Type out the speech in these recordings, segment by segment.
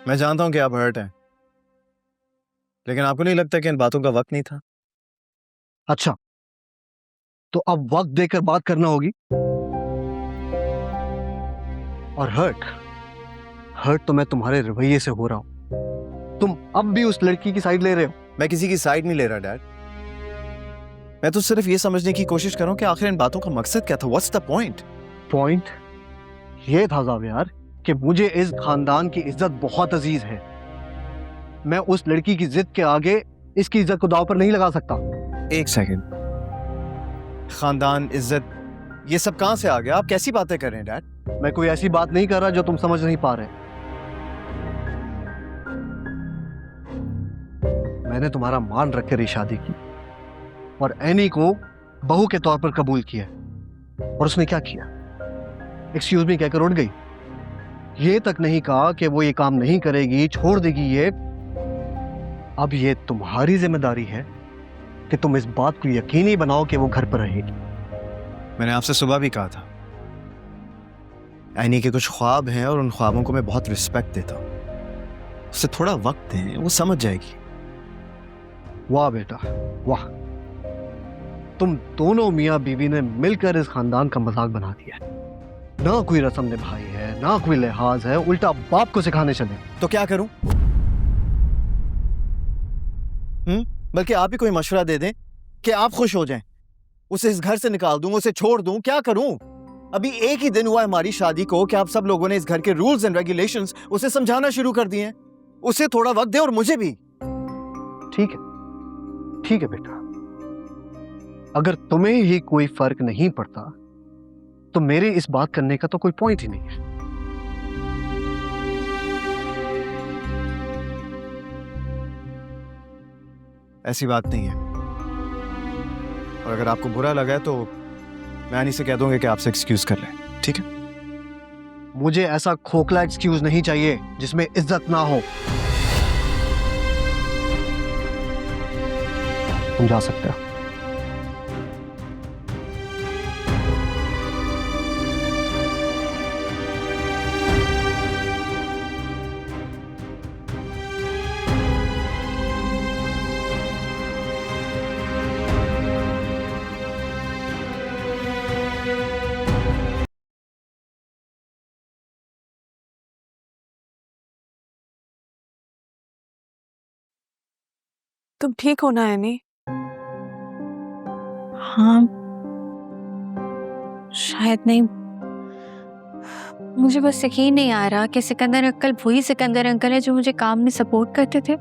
मैं जानता हूं कि आप हर्ट हैं, लेकिन आपको नहीं लगता कि इन बातों का वक्त नहीं था? अच्छा, तो अब वक्त देकर बात करना होगी। और हर्ट हर्ट तो मैं तुम्हारे रवैये से हो रहा हूं। तुम अब भी उस लड़की की साइड ले रहे हो। मैं किसी की साइड नहीं ले रहा डैड। मैं तो सिर्फ ये समझने की कोशिश कर रहा हूं कि आखिर इन बातों का मकसद क्या था। What's the point? पॉइंट ये था ज़ावियार कि मुझे इस खानदान की इज्जत बहुत अजीज है। मैं उस लड़की की जिद के आगे इसकी इज्जत को दांव पर नहीं लगा सकता। एक सेकंड, खानदान, इज्जत, ये सब कहां से आ गया? आप कैसी बातें कर रहे हैं डैड? मैं कोई ऐसी बात नहीं कर रहा जो तुम समझ नहीं पा रहे। मैंने तुम्हारा मान रखकर ये शादी की और एनी को बहू के तौर पर कबूल किया। और उसने क्या किया? एक्सक्यूज मी कहकर उठ गई। ये तक नहीं कहा कि वो ये काम नहीं करेगी, छोड़ देगी ये। अब ये तुम्हारी जिम्मेदारी है कि तुम इस बात को यकीनी बनाओ कि वो घर पर रहेगी। मैंने आपसे सुबह भी कहा था, एनी के कुछ ख्वाब हैं और उन ख्वाबों को मैं बहुत रिस्पेक्ट देता हूं। उससे थोड़ा वक्त दें, वो समझ जाएगी। वाह बेटा वाह, तुम दोनों मियाँ बीवी ने मिलकर इस खानदान का मजाक बना दिया है। ना कोई रस्म निभाई है, ना कोई लिहाज है, उल्टा बाप को सिखाने चले। तो क्या करूं? बल्कि आप ही कोई मशवरा दे दें कि आप खुश हो जाएं। उसे इस घर से निकाल दूं, उसे छोड़ दूं, क्या करूं? अभी एक ही दिन हुआ है हमारी शादी को कि आप सब लोगों ने इस घर के रूल्स एंड रेगुलेशंस उसे समझाना शुरू कर दिए हैं। उसे थोड़ा वक्त दे और मुझे भी। ठीक है बेटा, अगर तुम्हें ही कोई फर्क नहीं पड़ता तो मेरे इस बात करने का तो कोई पॉइंट ही नहीं है। ऐसी बात नहीं है, और अगर आपको बुरा लगा है तो मैं अनी से कह दूंगा कि आपसे एक्सक्यूज कर लें, ठीक है? मुझे ऐसा खोखला एक्सक्यूज नहीं चाहिए जिसमें इज्जत ना हो। तुम जा सकते हो। तुम ठीक हो ना एनी? हाँ, शायद नहीं। मुझे बस यकीन नहीं आ रहा कि सिकंदर अंकल वही सिकंदर अंकल है जो मुझे काम में सपोर्ट करते थे।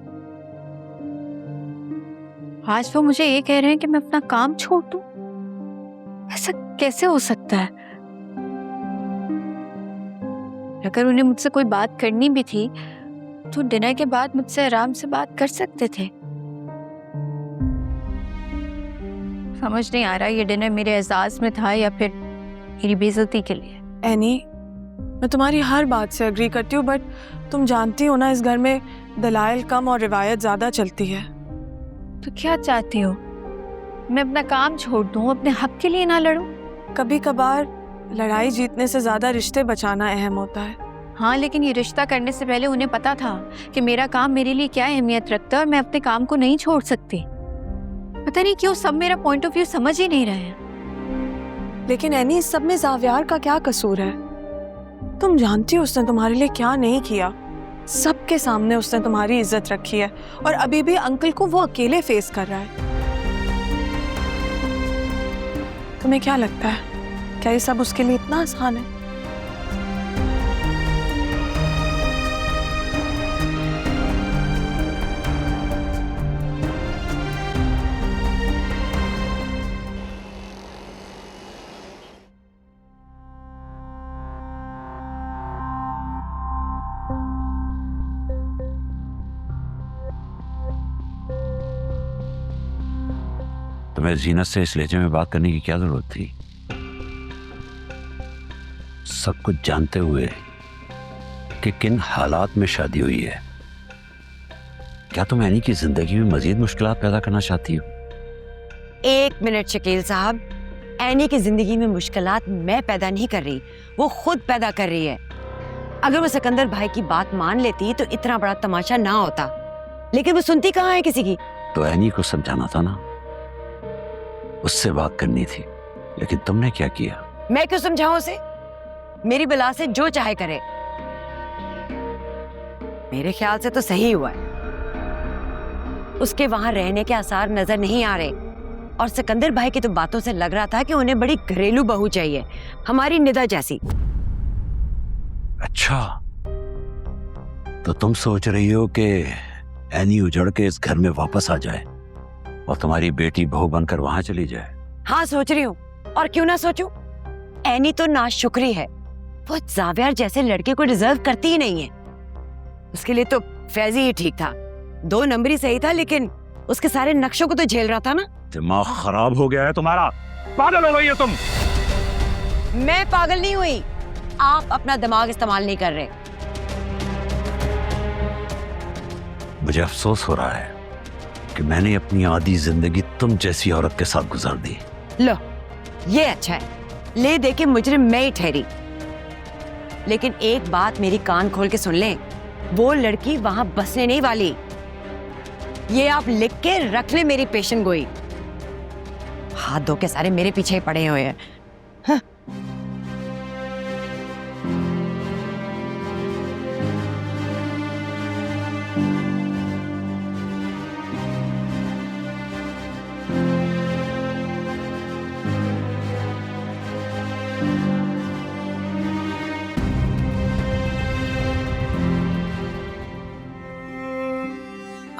आज वो मुझे ये कह रहे हैं कि मैं अपना काम छोड़ दूं। ऐसा कैसे हो सकता है? अगर उन्हें मुझसे कोई बात करनी भी थी तो डिनर के बाद मुझसे आराम से बात कर सकते थे। समझ नहीं आ रहा ये डिनर मेरे एजाज में था या फिर मेरी बेइज्जती के लिए। एनी, मैं तुम्हारी हर बात से एग्री करती हूँ, बट तुम जानती हो ना इस घर में दलाइल कम और रिवायत ज्यादा चलती है। तो क्या चाहती हो? मैं अपना काम छोड़ दूं, अपने हक के लिए ना लड़ूं? कभी कभार लड़ाई जीतने से ज्यादा रिश्ते बचाना अहम होता है। हाँ, लेकिन ये रिश्ता करने से पहले उन्हें पता था कि मेरा काम मेरे लिए क्या अहमियत रखता है और मैं अपने काम को नहीं छोड़ सकती। पता नहीं क्यों सब मेरा पॉइंट ऑफ व्यू समझ ही नहीं रहे हैं। लेकिन एनी, इस सब में ज़ावियार का क्या कसूर है? तुम जानती हो उसने तुम्हारे लिए क्या नहीं किया। सबके सामने उसने तुम्हारी इज्जत रखी है और अभी भी अंकल को वो अकेले फेस कर रहा है। तुम्हें क्या लगता है, क्या ये सब उसके लिए इतना आसान है? तुम्हें जीनत से इस लहजे में बात करने की क्या जरूरत थी? सब कुछ जानते हुए कि किन हालात में शादी हुई है। क्या तुम एनी की जिंदगी में मजीद मुश्किलात पैदा करना चाहती हो? एक मिनट शकील साहब, एनी की जिंदगी में मुश्किलात मैं पैदा नहीं कर रही, वो खुद पैदा कर रही है। अगर वो सिकंदर भाई की बात मान लेती तो इतना बड़ा तमाशा ना होता, लेकिन वो सुनती कहाँ है किसी की। तो एनी को समझाना था ना, उससे बात करनी थी, लेकिन तुमने क्या किया? मैं क्यों समझाऊं उसे? मेरी बला से जो चाहे करे। मेरे ख्याल से तो सही हुआ है। उसके वहां रहने के आसार नजर नहीं आ रहे, और सिकंदर भाई की तो बातों से लग रहा था कि उन्हें बड़ी घरेलू बहू चाहिए, हमारी निदा जैसी। अच्छा, तो तुम सोच रही हो कि एनी उजड़ के इस घर में वापस आ जाए और तुम्हारी बेटी बहू बनकर वहां चली जाए? हाँ सोच रही हूँ, और क्यों ना सोचूं? एनी तो नाशुक्री है, वो जावियार जैसे लड़के को डिजर्व करती ही नहीं है। उसके लिए तो फैजी ही ठीक था, 2 नंबर ही सही था, लेकिन उसके सारे नक्शों को तो झेल रहा था ना। दिमाग खराब हो गया है तुम्हारा, पागल हो गई हो तुम। मैं पागल नहीं हुई, आप अपना दिमाग इस्तेमाल नहीं कर रहे। मुझे अफसोस हो रहा है कि मैंने अपनी आधी जिंदगी तुम जैसी औरत के साथ गुजार दी। लो, ये अच्छा है, ले दे के मुजरिम मैं ही ठहरी। लेकिन एक बात मेरी कान खोल के सुन लें, वो लड़की वहां बसने नहीं वाली। ये आप लिख के रख ले मेरी पेशन गोई। हाथ धो के सारे मेरे पीछे ही पड़े हुए हैं। हाँ।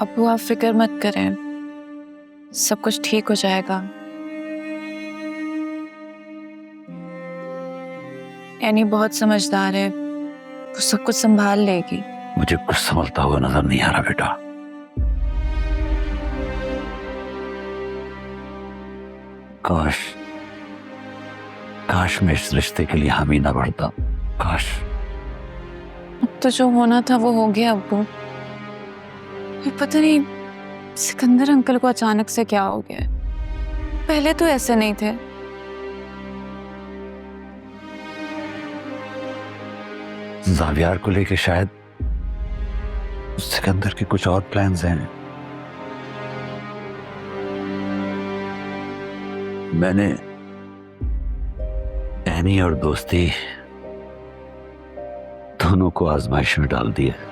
अब्बू आप फिक्र मत करें, सब कुछ ठीक हो जाएगा। एनी बहुत समझदार है, वो सब कुछ संभाल लेगी। मुझे कुछ संभलता हुआ नजर नहीं आ रहा बेटा। काश काश मैं इस रिश्ते के लिए हामी ना बढ़ता। काश। अब तो जो होना था वो हो गया अब्बू। पता नहीं सिकंदर अंकल को अचानक से क्या हो गया, पहले तो ऐसे नहीं थे। जावियार को लेके शायद सिकंदर के कुछ और प्लान्स हैं। मैंने एनी और दोस्ती दोनों को आजमाइश में डाल दिया।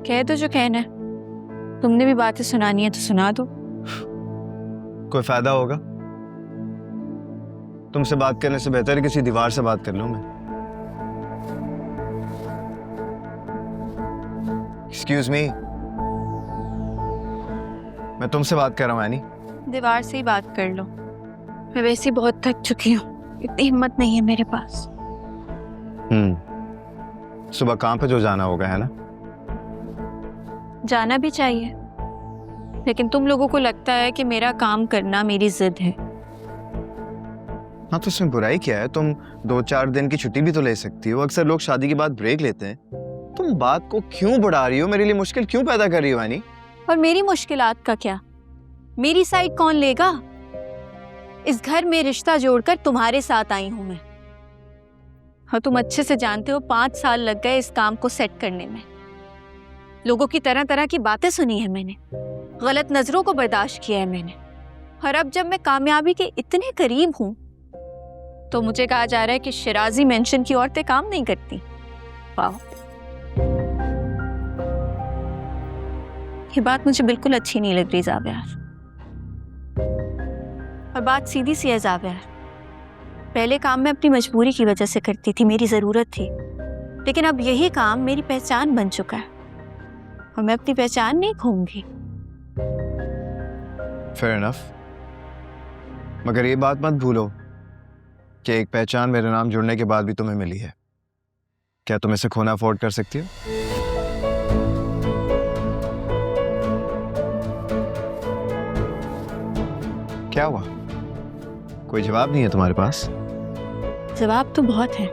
कह दो जो कहना है, तुमने भी बातें सुनानी है तो सुना दो। कोई फायदा होगा? तुमसे बात करने से बेहतर है किसी दीवार से बात कर लूं मैं। एक्सक्यूज मी, मैं तुमसे बात कर रहा हूं एनी। दीवार से ही बात कर लो, मैं वैसे ही बहुत थक चुकी हूँ, इतनी हिम्मत नहीं है मेरे पास। सुबह काम पे जो जाना होगा है ना? जाना भी चाहिए, लेकिन तुम लोगों को लगता है कि मेरा काम करना मेरी जिद है। हाँ तो इसमें बुराई क्या है? तुम 2-4 दिन की छुट्टी भी तो ले सकती हो। अक्सर लोग शादी के बाद ब्रेक लेते हैं। तुम बात को क्यों बढ़ा रही हो? मेरे लिए मुश्किल क्यों पैदा कर रही हो एनी? और मेरी मुश्किलात का क्या? मेरी साइड कौन लेगा? इस घर में रिश्ता जोड़कर तुम्हारे साथ आई हूं मैं, और तुम अच्छे से जानते हो 5 साल लग गए इस काम को सेट करने में। लोगों की तरह तरह की बातें सुनी है मैंने, गलत नजरों को बर्दाश्त किया है मैंने, और अब जब मैं कामयाबी के इतने करीब हूं तो मुझे कहा जा रहा है कि शिराजी मेंशन की औरतें काम नहीं करती। वाह, ये बात मुझे बिल्कुल अच्छी नहीं लग रही जावियार। और बात सीधी सी है जावियार, पहले काम मैं अपनी मजबूरी की वजह से करती थी, मेरी जरूरत थी, लेकिन अब यही काम मेरी पहचान बन चुका है और मैं अपनी पहचान नहीं खोऊंगी। फेयर इनफ, मगर ये बात मत भूलो कि एक पहचान मेरे नाम जुड़ने के बाद भी तुम्हें मिली है। क्या तुम इसे खोना अफोर्ड कर सकती हो? क्या हुआ? कोई जवाब नहीं है तुम्हारे पास? जवाब तो बहुत है,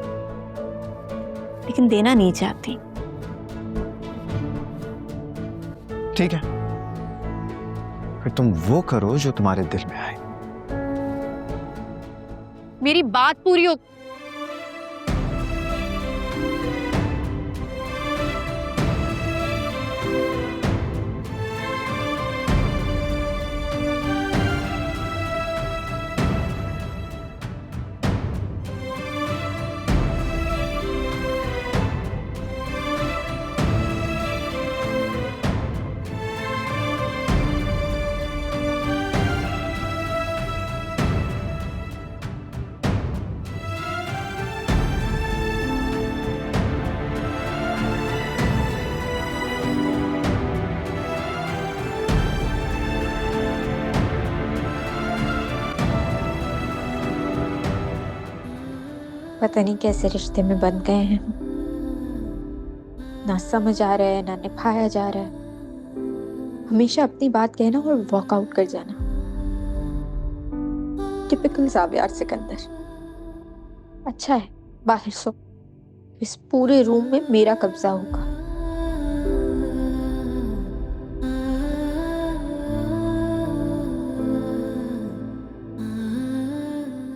लेकिन देना नहीं चाहती। ठीक है, फिर तुम वो करो जो तुम्हारे दिल में आए। मेरी बात पूरी हो। पता नहीं कैसे रिश्ते में बंध गए हैं। ना समझ आ रहा है, ना निभाया जा रहा है। हमेशा अपनी बात कहना और वॉकआउट कर जाना। टिपिकल ज़ावियार सिकंदर। अच्छा है बाहर सो, इस पूरे रूम में मेरा कब्जा होगा।